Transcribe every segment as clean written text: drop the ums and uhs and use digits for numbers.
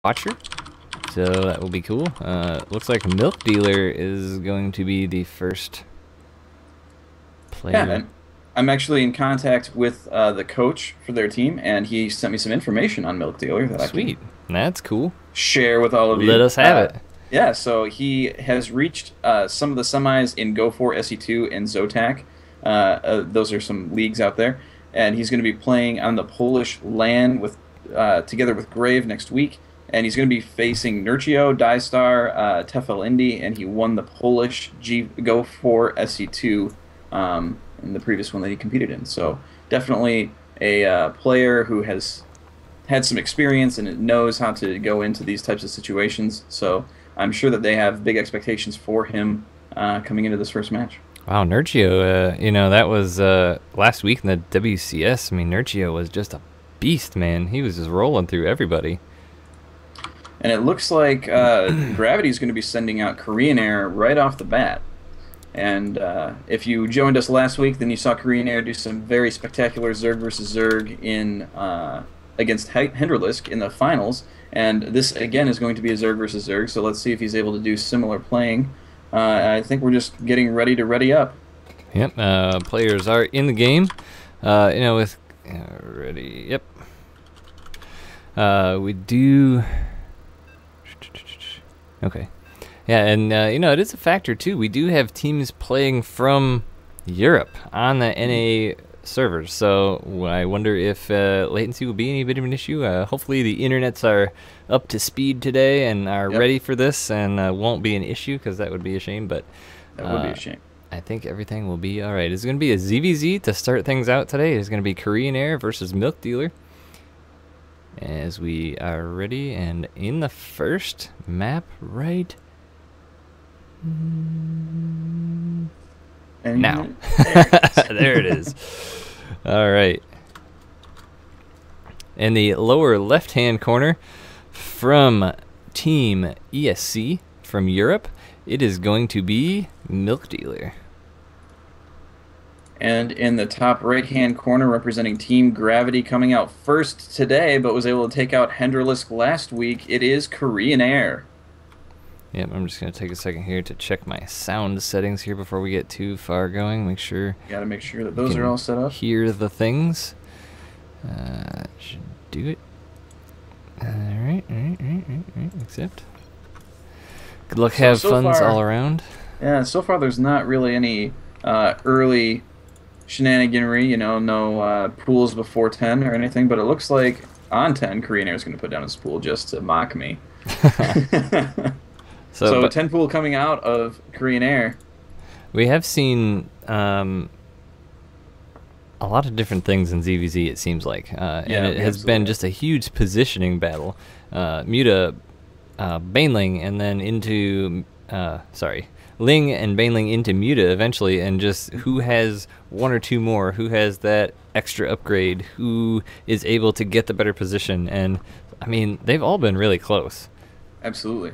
watcher, so that will be cool. Looks like Milk Dealer is going to be the first Yeah, player. and I'm actually in contact with the coach for their team, and he sent me some information on Milk Dealer that I can Sweet, that's cool. share with all of Let you. us have it. Yeah, so he has reached some of the semis in Go for SC2 and Zotac. Those are some leagues out there, and he's going to be playing on the Polish LAN with together with Grave next week. And he's going to be facing Nurchio, Dystar, Tefel Indy, and he won the Polish Go for SC2 in the previous one that he competed in. So definitely a player who has had some experience and knows how to go into these types of situations. So I'm sure that they have big expectations for him coming into this first match. Wow, Nurchio, that was last week in the WCS. I mean, Nurchio was just a beast, man. He was just rolling through everybody. And it looks like Gravity is going to be sending out Korean Air right off the bat. And if you joined us last week, then you saw Korean Air do some very spectacular Zerg versus Zerg in against Henderlisk in the finals. And this, again, is going to be a Zerg versus Zerg, so let's see if he's able to do similar playing. I think we're just getting ready to ready up. Yep, players are in the game. With ready. Yep. We do. Okay. Yeah, and it is a factor too. We do have teams playing from Europe on the NA servers, so I wonder if latency will be any bit of an issue. Hopefully the internets are up to speed today and are ready for this, and won't be an issue, because that would be a shame. But that would be a shame. I think everything will be all right. It's going to be a ZVZ to start things out today. It's going to be Korean Air versus Milk Dealer, as we are ready and in the first map right now. There it is. All right. In the lower left-hand corner from Team ESC from Europe, it is going to be Milk Dealer. And in the top right-hand corner, representing Team Gravity, coming out first today, but was able to take out Henderlisk last week, it is Korean Air. Yep, I'm just going to take a second here to check my sound settings here before we get too far going. Make sure. Got to make sure that those are all set up. Hear the things. Should do it. All right. Accept. Good luck, have funds all around. Yeah, so far there's not really any early shenaniganry, no pools before 10 or anything, but it looks like on 10, Korean Air is going to put down his pool just to mock me. So 10 pool coming out of Korean Air. We have seen a lot of different things in ZVZ, it seems like. And it has been just a huge positioning battle. Muta, Baneling, and then into... Ling and Baneling into Muta eventually, and just who has one or two more, who has that extra upgrade, who is able to get the better position. And, I mean, they've all been really close. Absolutely.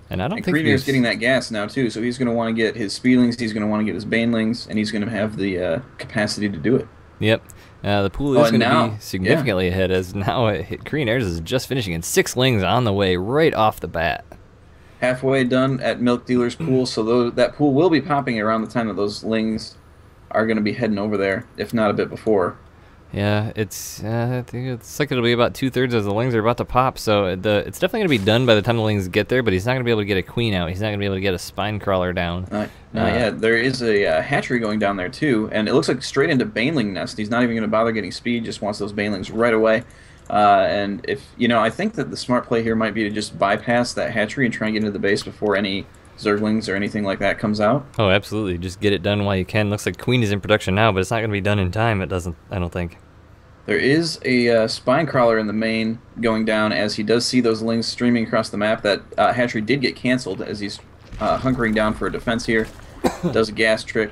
And I don't think Korean Air's getting that gas now too, so he's going to want to get his Speedlings, he's going to want to get his Banelings, and he's going to have the capacity to do it. Yep. The pool is going to be significantly ahead, as now Korean Air's is just finishing, and 6 Lings on the way right off the bat. Halfway done at Milk Dealer's pool, so that pool will be popping around the time that those Lings are going to be heading over there, if not a bit before. Yeah, I think it's like it'll be about 2/3 as the Lings are about to pop, so it's definitely going to be done by the time the Lings get there, but he's not going to be able to get a Queen out. He's not going to be able to get a Spine Crawler down. Yeah, there is a hatchery going down there too, and it looks like straight into Baneling Nest. He's not even going to bother getting speed, just wants those Banelings right away. And if I think that the smart play here might be to just bypass that hatchery and try and get into the base before any Zerglings or anything like that comes out. Oh, absolutely. Just get it done while you can. Looks like Queen is in production now, but it's not going to be done in time. I don't think. There is a Spine Crawler in the main going down, as he does see those Lings streaming across the map. That hatchery did get canceled as he's hunkering down for a defense here. Does a gas trick.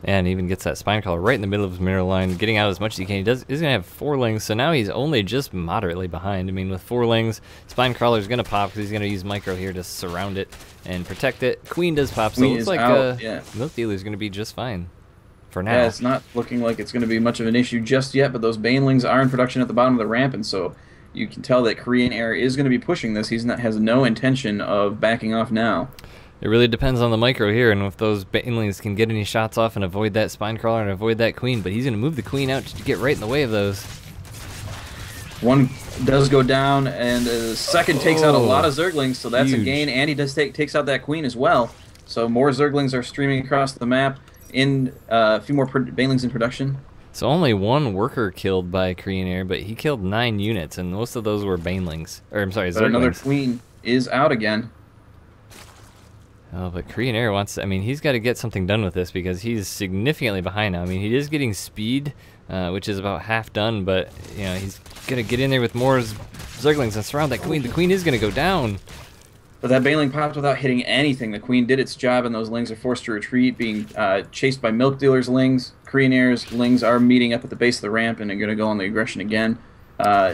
And even gets that Spine Crawler right in the middle of his mineral line, getting out as much as he can. He's going to have 4 Lings, so now he's only just moderately behind. I mean, with 4 Lings, Spine Crawler's going to pop because he's going to use Micro here to surround it and protect it. Queen does pop, so it looks like Milk Dealer's going to be just fine for now. Yeah, it's not looking like it's going to be much of an issue just yet, but those Banelings are in production at the bottom of the ramp, and so you can tell that Korean Air is going to be pushing this. Has no intention of backing off now. It really depends on the micro here, and if those banelings can get any shots off and avoid that spine crawler and avoid that queen. But he's going to move the queen out to get right in the way of those. One does go down, and the second takes out a lot of Zerglings, so that's huge. a gain. And he takes out that queen as well. So more Zerglings are streaming across the map. A few more banelings in production. So only one worker killed by Korean Air, but he killed 9 units, and most of those were banelings. Or I'm sorry, Zerglings. But another queen is out again. Oh, but Korean Air wants, I mean, he's got to get something done with this because he's significantly behind now. I mean, he is getting speed, which is about half done, but, you know, he's going to get in there with more Zerglings and surround that queen. The queen is going to go down. But that baneling popped without hitting anything. The queen did its job, and those lings are forced to retreat, being chased by Milk Dealer's lings. Korean Air's lings are meeting up at the base of the ramp and are going to go on the aggression again.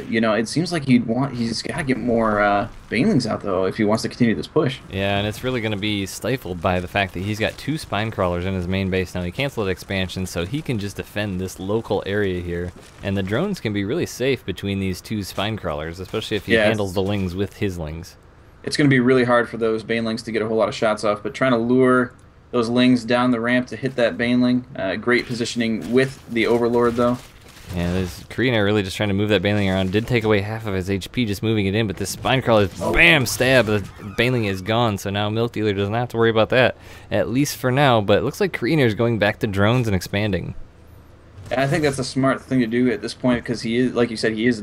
You know, it seems like he's got to get more banelings out, though, if he wants to continue this push. Yeah, and it's really going to be stifled by the fact that he's got 2 spine crawlers in his main base now. He canceled expansion, so he can just defend this local area here. And the drones can be really safe between these 2 spine crawlers, especially if he handles the lings with his lings. It's going to be really hard for those banelings to get a whole lot of shots off, but trying to lure those lings down the ramp to hit that baneling. Great positioning with the Overlord, though. Yeah, this Korean Air really just trying to move that baneling around. Did take away half of his HP just moving it in, but this spine crawler, bam, stab, the baneling is gone, so now Milk Dealer doesn't have to worry about that, at least for now, but it looks like Korean Air is going back to drones and expanding. And I think that's a smart thing to do at this point because he is, like you said, he is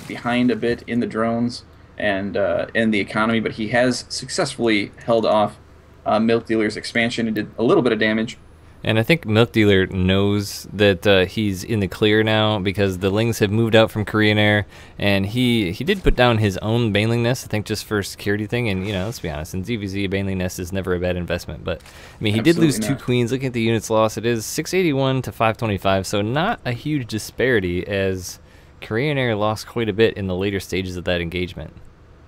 behind a bit in the drones and in the economy, but he has successfully held off Milk Dealer's expansion and did a little bit of damage. And I think Milk Dealer knows that he's in the clear now because the lings have moved out from Korean Air, and he did put down his own baneling nest, I think just for a security thing, and you know, let's be honest, in ZVZ, a baneling nest is never a bad investment, but I mean, he did lose 2 queens. Looking at the units lost, it is 681 to 525, so not a huge disparity as Korean Air lost quite a bit in the later stages of that engagement.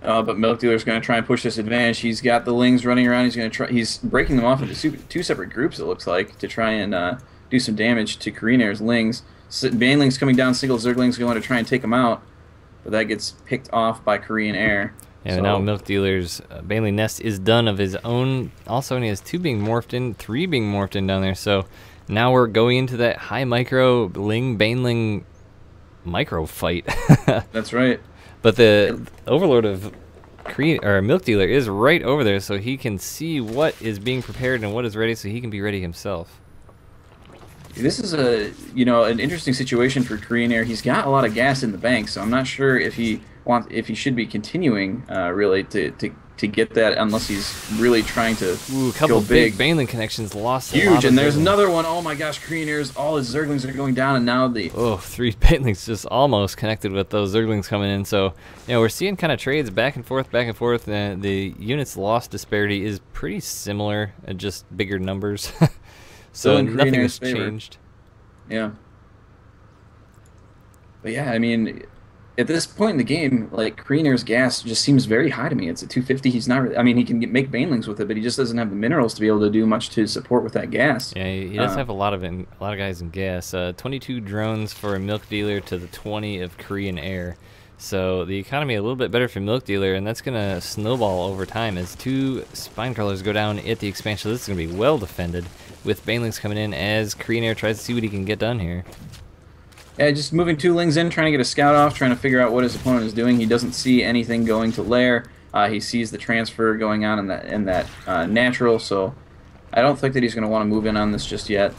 But Milk Dealer's going to try and push this advantage. He's got the lings running around. He's going to try. He's breaking them off into 2 separate groups. It looks like to try and do some damage to Korean Air's lings. Banelings coming down. Single Zerglings going to try and take them out, but that gets picked off by Korean Air. Yeah, so now Milk Dealer's baneling nest is done of his own. Also, and he has 2 being morphed in, 3 being morphed in down there. So now we're going into that high micro ling baneling micro fight. That's right. But the Overlord of Milk Dealer is right over there, so he can see what is being prepared and what is ready, so he can be ready himself. This is an interesting situation for Korean Air. He's got a lot of gas in the bank, so I'm not sure if he should be continuing really to get that unless he's really trying to couple big baneling connections lost. Huge, and there's another one. Oh my gosh, Korean Air's all his Zerglings are going down, and now 3 banelings just almost connected with those Zerglings coming in. So you know, we're seeing kind of trades back and forth, and the units lost disparity is pretty similar, just bigger numbers. So nothing has changed. Yeah. But yeah, I mean, at this point in the game, like, Korean Air's gas just seems very high to me. It's at 250. He's not really, I mean, he can make banelings with it, but he just doesn't have the minerals to be able to do much to support with that gas. Yeah, he does have a lot of guys in gas. 22 drones for a Milk Dealer to the 20 of Korean Air. So the economy a little bit better for Milk Dealer, and that's going to snowball over time as 2 spine crawlers go down at the expansion. So this is going to be well defended with banelings coming in as Korean Air tries to see what he can get done here. Yeah, just moving 2 lings in, trying to get a scout off, trying to figure out what his opponent is doing. He doesn't see anything going to lair. He sees the transfer going on in that natural, so I don't think that he's going to want to move in on this just yet,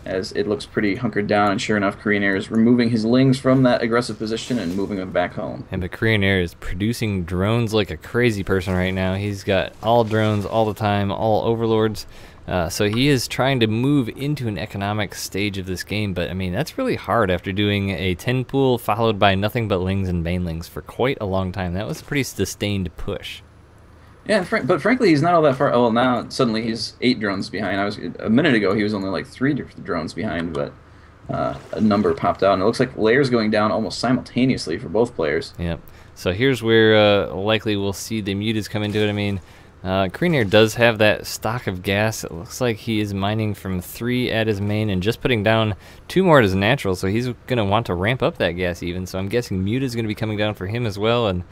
as it looks pretty hunkered down, and sure enough, Korean Air is removing his lings from that aggressive position and moving them back home. And but Korean Air is producing drones like a crazy person right now. He's got all drones all the time, all overlords. So he is trying to move into an economic stage of this game, but I mean, that's really hard after doing a 10 pool followed by nothing but lings and banelings for quite a long time. That was a pretty sustained push. Yeah, but frankly, he's not all that far. Oh, well, now suddenly he's 8 drones behind. A minute ago he was only like 3 drones behind, but a number popped out, and it looks like layers going down almost simultaneously for both players. Yep. So here's where likely we'll see the mutas come into it. I mean, Korean Air does have that stock of gas. It looks like he is mining from 3 at his main and just putting down 2 more at his natural, so he's going to want to ramp up that gas even. So I'm guessing Muta is going to be coming down for him as well, and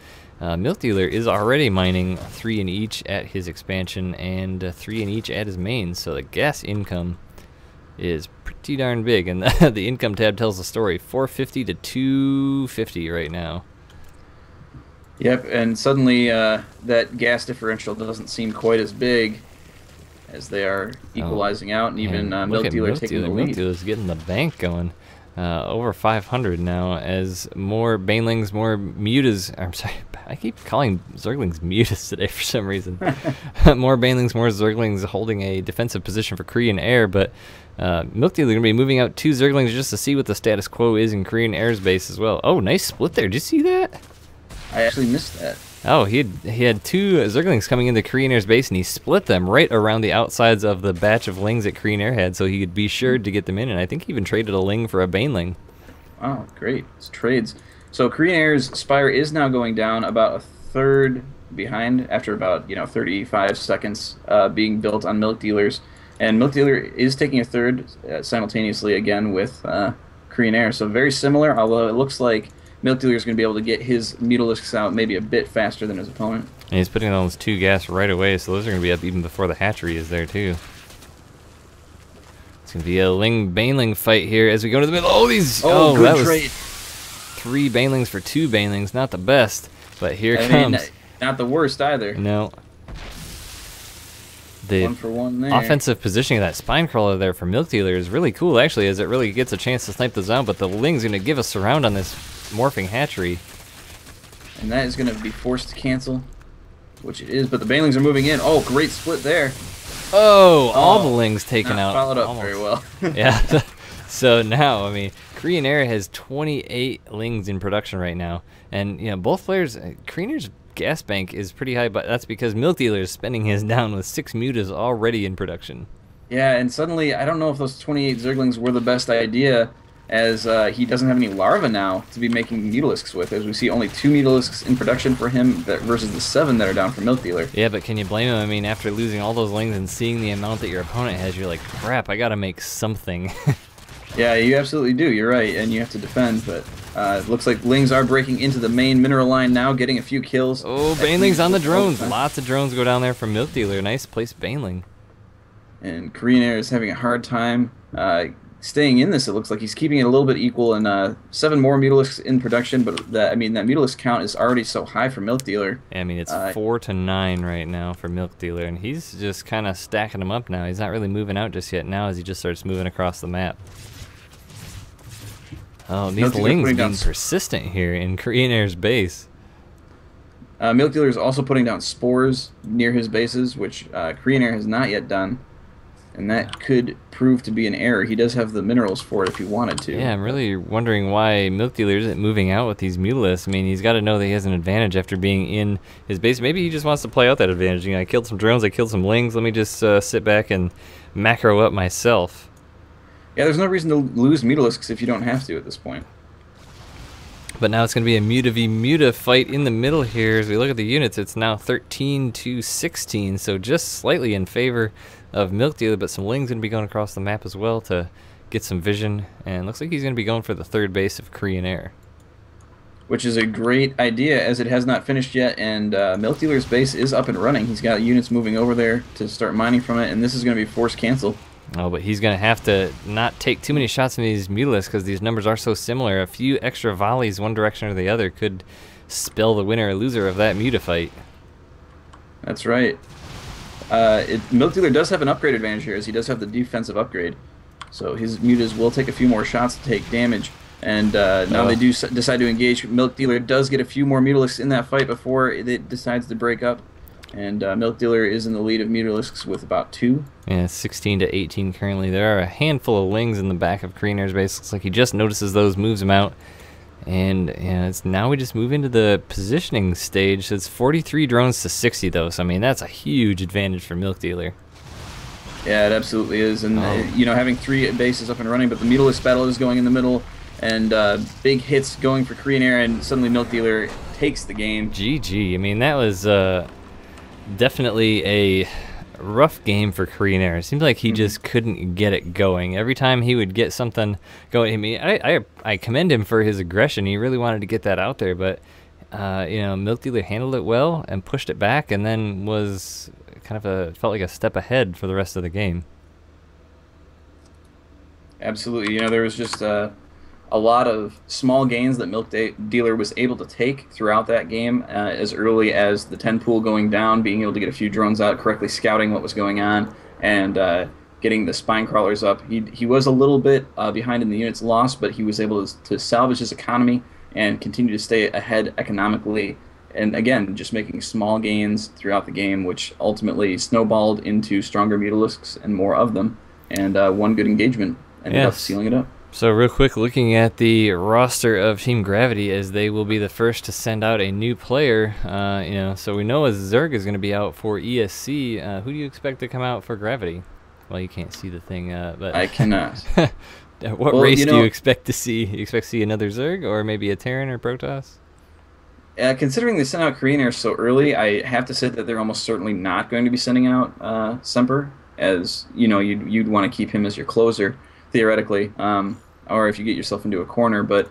Milk Dealer is already mining 3 in each at his expansion and 3 in each at his main, so the gas income is pretty darn big, and the income tab tells the story. 450 to 250 right now. Yep, and suddenly that gas differential doesn't seem quite as big as they are equalizing out, and even Milk Dealer taking the lead. Milk Dealer's getting the bank going. Over 500 now as more Banelings, more Mutas. I'm sorry, I keep calling Zerglings Mutas today for some reason. More Banelings, more Zerglings holding a defensive position for Korean Air, but Milk Dealer going to be moving out 2 Zerglings just to see what the status quo is in Korean Air's base as well. Oh, nice split there. Did you see that? I actually missed that. Oh, he had 2 Zerglings coming into Korean Air's base, and he split them right around the outsides of the batch of Lings that Korean Air had, so he could be sure to get them in, and I think he even traded a Ling for a Baneling. Wow, great. It's trades. So Korean Air's Spire is now going down about a third behind after about 35 seconds being built on Milk Dealer's, and Milk Dealer is taking a third simultaneously again with Korean Air, so very similar, although it looks like Milk Dealer is going to be able to get his Mutalisks out maybe a bit faster than his opponent. And he's putting on those 2 gas right away, so those are going to be up even before the hatchery is there too. It's going to be a Ling-Baneling fight here as we go to the middle. Oh, these! Oh, good that was trade. 3 Banelings for 2 Banelings. Not the best, but here comes. Mean, not the worst either. No. The 1 for 1 there. Offensive positioning of that spine crawler there for Milk Dealer is really cool, actually, as it really gets a chance to snipe the zone, but the Ling's going to give a surround on this morphing hatchery. And that is going to be forced to cancel, which it is, but the Banelings are moving in. Oh, great split there. Oh, all the Lings taken out. Followed up almost. very well. Yeah. So now, I mean, Korean Air has 28 Lings in production right now, and both players, Korean Air's gas bank is pretty high, but that's because Milk Dealer is spending his down with 6 Mutas already in production. Yeah, and suddenly I don't know if those 28 Zerglings were the best idea, as he doesn't have any larvae now to be making Mutalisks with, as we see only 2 Mutalisks in production for him versus the 7 that are down for Milk Dealer. Yeah, but can you blame him? I mean, after losing all those Lings and seeing the amount that your opponent has, you're like, crap, I gotta make something. Yeah, you absolutely do. You're right, and you have to defend, but it looks like Lings are breaking into the main mineral line now, getting a few kills. Oh, Baneling's on the drones. Lots of drones go down there from Milk Dealer. Nice place, Baneling. And Korean Air is having a hard time staying in this. It looks like he's keeping it a little bit equal, and 7 more Mutalisks in production, but that Mutalisk count is already so high for Milk Dealer. Yeah, I mean, it's 4 to 9 right now for Milk Dealer, and he's just kind of stacking them up now. He's not really moving out just yet now as he just starts moving across the map. Oh, these Lings being persistent here in Korean Air's base. Milk Dealer is also putting down spores near his bases, which Korean Air has not yet done. And that could prove to be an error. He does have the minerals for it if he wanted to. Yeah, I'm really wondering why Milk Dealer isn't moving out with these Mutalisks. I mean, he's got to know that he has an advantage after being in his base. Maybe he just wants to play out that advantage. I killed some drones, I killed some Lings. Let me just sit back and macro up myself. Yeah, there's no reason to lose Mutalisks if you don't have to at this point. But now it's going to be a Muta v Muta fight in the middle here. As we look at the units, it's now 13 to 16, so just slightly in favor of Milk Dealer, but some Ling's going to be going across the map as well to get some vision, and looks like he's going to be going for the 3rd base of Korean Air. Which is a great idea, as it has not finished yet, and Milk Dealer's base is up and running. He's got units moving over there to start mining from it, and this is going to be forced cancel. Oh, but he's going to have to not take too many shots from these Mutalisks because these numbers are so similar. A few extra volleys one direction or the other could spell the winner or loser of that Muta fight. That's right. Milk Dealer does have an upgrade advantage here, as he does have the defensive upgrade. So his Mutas will take a few more shots to take damage. And now they do decide to engage. Milk Dealer does get a few more Mutalisks in that fight before it decides to break up. And Milk Dealer is in the lead of Mutalisks with about 2. Yeah, 16 to 18 currently. There are a handful of Lings in the back of Korean Air's base. Looks like he just notices those, moves them out. And yeah, now we just move into the positioning stage. So it's 43 drones to 60 though. So I mean, that's a huge advantage for Milk Dealer. Yeah, it absolutely is. And having 3 bases up and running, but the Mutalisk battle is going in the middle, and big hits going for Korean Air, and suddenly Milk Dealer takes the game. GG. I mean, that was definitely a rough game for Korean Air. It seemed like he just couldn't get it going. Every time he would get something going, I mean, I commend him for his aggression. He really wanted to get that out there, but you know, Milk Dealer handled it well and pushed it back, and then was kind of felt like a step ahead for the rest of the game. Absolutely. You know, there was just a lot of small gains that Dealer was able to take throughout that game, as early as the 10 pool going down, being able to get a few drones out, correctly scouting what was going on, and getting the spine crawlers up. He was a little bit behind in the units lost, but he was able to salvage his economy and continue to stay ahead economically. And again, just making small gains throughout the game, which ultimately snowballed into stronger Mutalisks and more of them, and one good engagement ended up sealing it up. So real quick, looking at the roster of Team Gravity, as they will be the first to send out a new player. You know, so we know as Zerg is going to be out for ESC. Who do you expect to come out for Gravity? Well, you can't see the thing, but I cannot. What race do you expect to see? You expect to see another Zerg, or maybe a Terran or Protoss? Considering they sent out Korean Air so early, I have to say that they're almost certainly not going to be sending out Semper, as you know, you'd want to keep him as your closer theoretically, or if you get yourself into a corner. But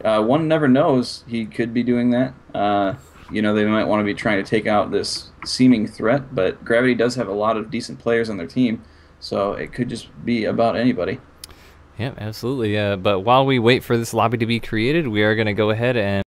one never knows; he could be doing that. You know, they might want to be trying to take out this seeming threat, but Gravity does have a lot of decent players on their team, so it could just be about anybody. Yeah, absolutely. But while we wait for this lobby to be created, we are going to go ahead and